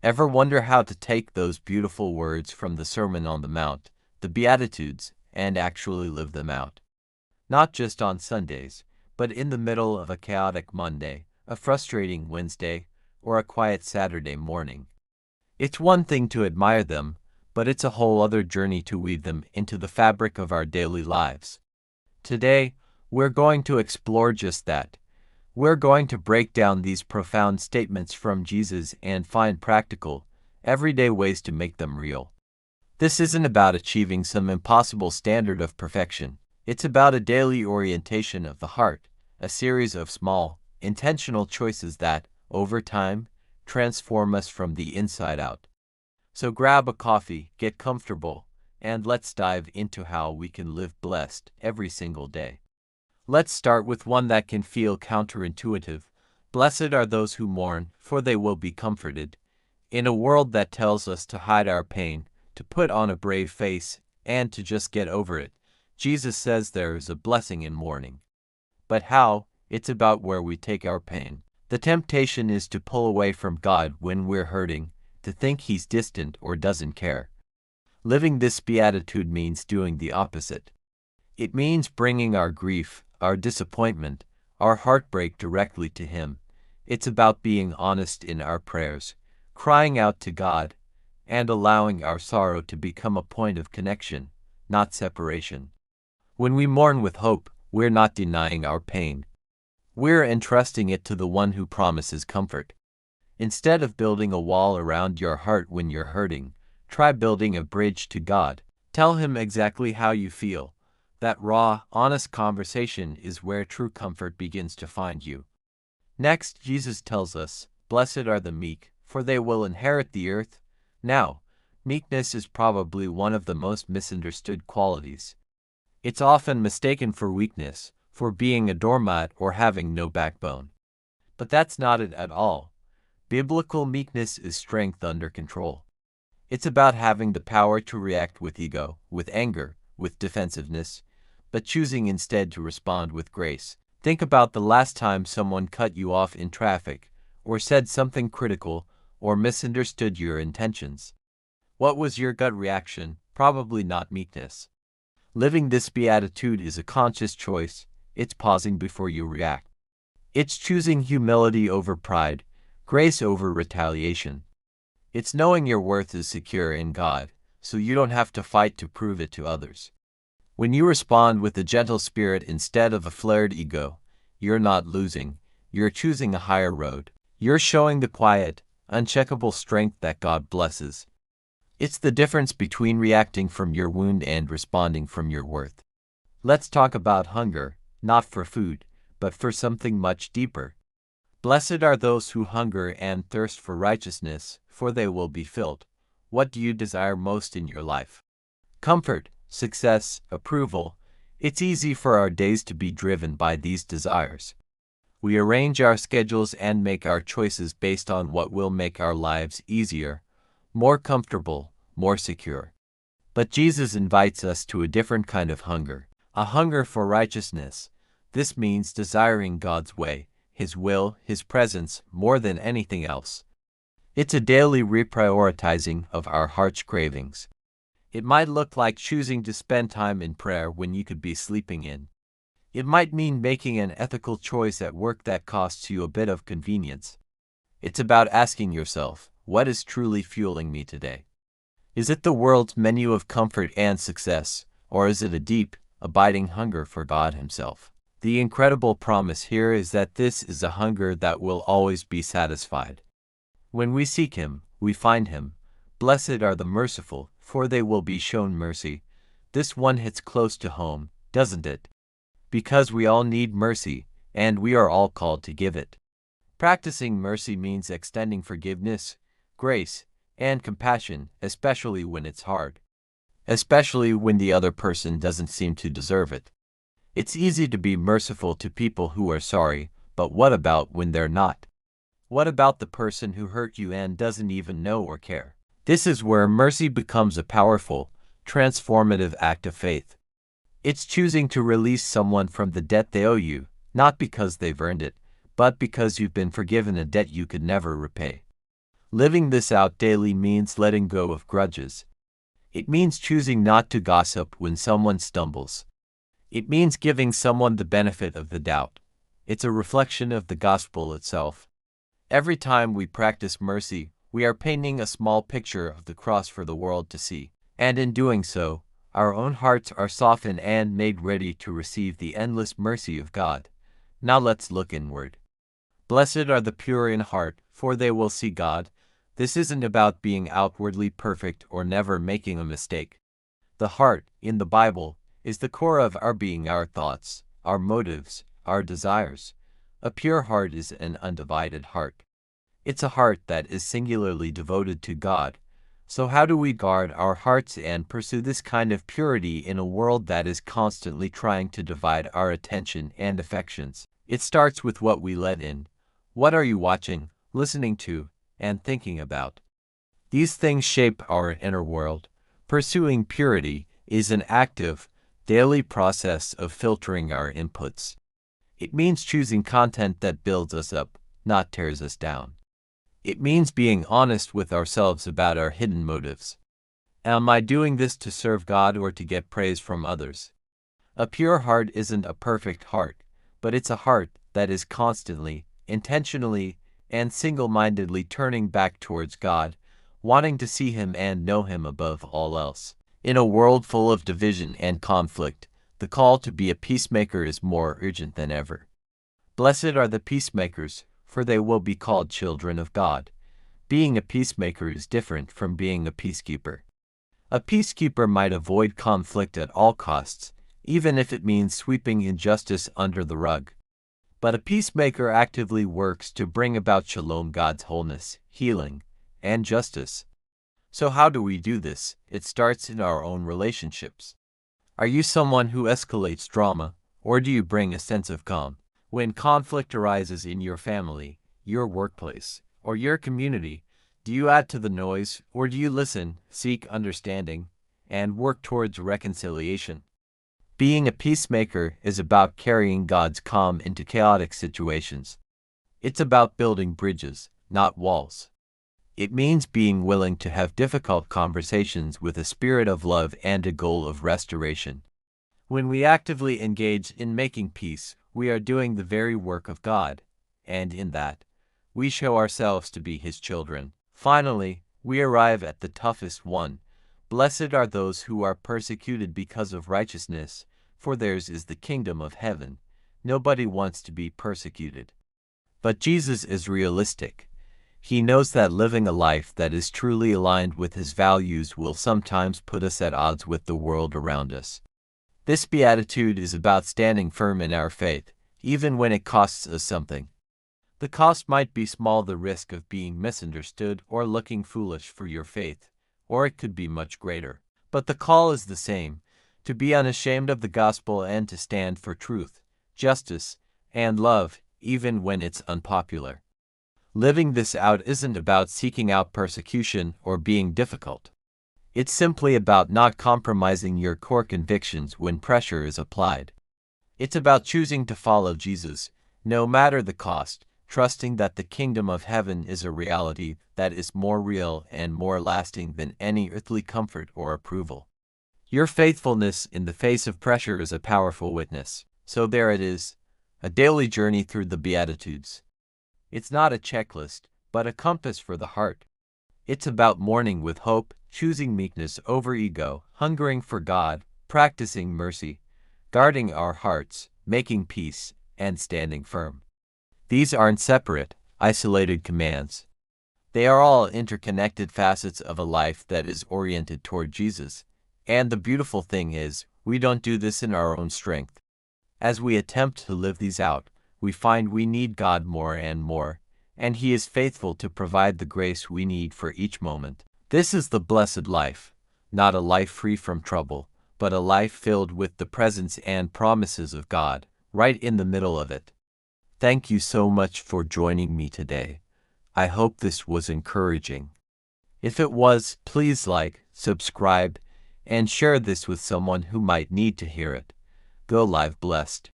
Ever wonder how to take those beautiful words from the Sermon on the Mount, the Beatitudes, and actually live them out? Not just on Sundays, but in the middle of a chaotic Monday, a frustrating Wednesday, or a quiet Saturday morning. It's one thing to admire them, but it's a whole other journey to weave them into the fabric of our daily lives. Today, we're going to explore just that. We're going to break down these profound statements from Jesus and find practical, everyday ways to make them real. This isn't about achieving some impossible standard of perfection. It's about a daily orientation of the heart, a series of small, intentional choices that, over time, transform us from the inside out. So grab a coffee, get comfortable, and let's dive into how we can live blessed every single day. Let's start with one that can feel counterintuitive. Blessed are those who mourn, for they will be comforted. In a world that tells us to hide our pain, to put on a brave face, and to just get over it, Jesus says there is a blessing in mourning. But how? It's about where we take our pain. The temptation is to pull away from God when we're hurting, to think He's distant or doesn't care. Living this beatitude means doing the opposite. It means bringing our grief, our disappointment, our heartbreak directly to Him. It's about being honest in our prayers, crying out to God, and allowing our sorrow to become a point of connection, not separation. When we mourn with hope, we're not denying our pain. We're entrusting it to the one who promises comfort. Instead of building a wall around your heart when you're hurting, try building a bridge to God. Tell Him exactly how you feel. That raw, honest conversation is where true comfort begins to find you. Next, Jesus tells us, "Blessed are the meek, for they will inherit the earth." Now, meekness is probably one of the most misunderstood qualities. It's often mistaken for weakness, for being a doormat or having no backbone. But that's not it at all. Biblical meekness is strength under control. It's about having the power to react with ego, with anger, with defensiveness, but choosing instead to respond with grace. Think about the last time someone cut you off in traffic, or said something critical, or misunderstood your intentions. What was your gut reaction? Probably not meekness. Living this beatitude is a conscious choice. It's pausing before you react. It's choosing humility over pride, grace over retaliation. It's knowing your worth is secure in God, so you don't have to fight to prove it to others. When you respond with a gentle spirit instead of a flared ego, you're not losing, you're choosing a higher road. You're showing the quiet, uncheckable strength that God blesses. It's the difference between reacting from your wound and responding from your worth. Let's talk about hunger, not for food, but for something much deeper. Blessed are those who hunger and thirst for righteousness, for they will be filled. What do you desire most in your life? Comfort, success, approval. It's easy for our days to be driven by these desires. We arrange our schedules and make our choices based on what will make our lives easier, more comfortable, more secure. But Jesus invites us to a different kind of hunger, a hunger for righteousness. This means desiring God's way, His will, His presence, more than anything else. It's a daily reprioritizing of our heart's cravings. It might look like choosing to spend time in prayer when you could be sleeping in. It might mean making an ethical choice at work that costs you a bit of convenience. It's about asking yourself, what is truly fueling me today? Is it the world's menu of comfort and success, or is it a deep, abiding hunger for God Himself? The incredible promise here is that this is a hunger that will always be satisfied. When we seek Him, we find Him. Blessed are the merciful, for they will be shown mercy. This one hits close to home, doesn't it? Because we all need mercy, and we are all called to give it. Practicing mercy means extending forgiveness, grace, and compassion, especially when it's hard. Especially when the other person doesn't seem to deserve it. It's easy to be merciful to people who are sorry, but what about when they're not? What about the person who hurt you and doesn't even know or care? This is where mercy becomes a powerful, transformative act of faith. It's choosing to release someone from the debt they owe you, not because they've earned it, but because you've been forgiven a debt you could never repay. Living this out daily means letting go of grudges. It means choosing not to gossip when someone stumbles. It means giving someone the benefit of the doubt. It's a reflection of the gospel itself. Every time we practice mercy, we are painting a small picture of the cross for the world to see. And in doing so, our own hearts are softened and made ready to receive the endless mercy of God. Now let's look inward. Blessed are the pure in heart, for they will see God. This isn't about being outwardly perfect or never making a mistake. The heart, in the Bible, is the core of our being, our thoughts, our motives, our desires. A pure heart is an undivided heart. It's a heart that is singularly devoted to God. So how do we guard our hearts and pursue this kind of purity in a world that is constantly trying to divide our attention and affections? It starts with what we let in. What are you watching, listening to, and thinking about? These things shape our inner world. Pursuing purity is an active, daily process of filtering our inputs. It means choosing content that builds us up, not tears us down. It means being honest with ourselves about our hidden motives. Am I doing this to serve God or to get praise from others? A pure heart isn't a perfect heart, but it's a heart that is constantly, intentionally, and single-mindedly turning back towards God, wanting to see Him and know Him above all else. In a world full of division and conflict, the call to be a peacemaker is more urgent than ever. Blessed are the peacemakers, for they will be called children of God. Being a peacemaker is different from being a peacekeeper. A peacekeeper might avoid conflict at all costs, even if it means sweeping injustice under the rug. But a peacemaker actively works to bring about shalom, God's wholeness, healing, and justice. So how do we do this? It starts in our own relationships. Are you someone who escalates drama, or do you bring a sense of calm? When conflict arises in your family, your workplace, or your community, do you add to the noise, or do you listen, seek understanding, and work towards reconciliation? Being a peacemaker is about carrying God's calm into chaotic situations. It's about building bridges, not walls. It means being willing to have difficult conversations with a spirit of love and a goal of restoration. When we actively engage in making peace, we are doing the very work of God, and in that, we show ourselves to be His children. Finally, we arrive at the toughest one. Blessed are those who are persecuted because of righteousness, for theirs is the kingdom of heaven. Nobody wants to be persecuted. But Jesus is realistic. He knows that living a life that is truly aligned with His values will sometimes put us at odds with the world around us. This beatitude is about standing firm in our faith, even when it costs us something. The cost might be small, the risk of being misunderstood or looking foolish for your faith, or it could be much greater. But the call is the same, to be unashamed of the gospel and to stand for truth, justice, and love, even when it's unpopular. Living this out isn't about seeking out persecution or being difficult. It's simply about not compromising your core convictions when pressure is applied. It's about choosing to follow Jesus, no matter the cost, trusting that the kingdom of heaven is a reality that is more real and more lasting than any earthly comfort or approval. Your faithfulness in the face of pressure is a powerful witness. So there it is, a daily journey through the Beatitudes. It's not a checklist, but a compass for the heart. It's about mourning with hope, choosing meekness over ego, hungering for God, practicing mercy, guarding our hearts, making peace, and standing firm. These aren't separate, isolated commands. They are all interconnected facets of a life that is oriented toward Jesus. And the beautiful thing is, we don't do this in our own strength. As we attempt to live these out, we find we need God more and more, and He is faithful to provide the grace we need for each moment. This is the blessed life, not a life free from trouble, but a life filled with the presence and promises of God, right in the middle of it. Thank you so much for joining me today. I hope this was encouraging. If it was, please like, subscribe, and share this with someone who might need to hear it. Go live blessed.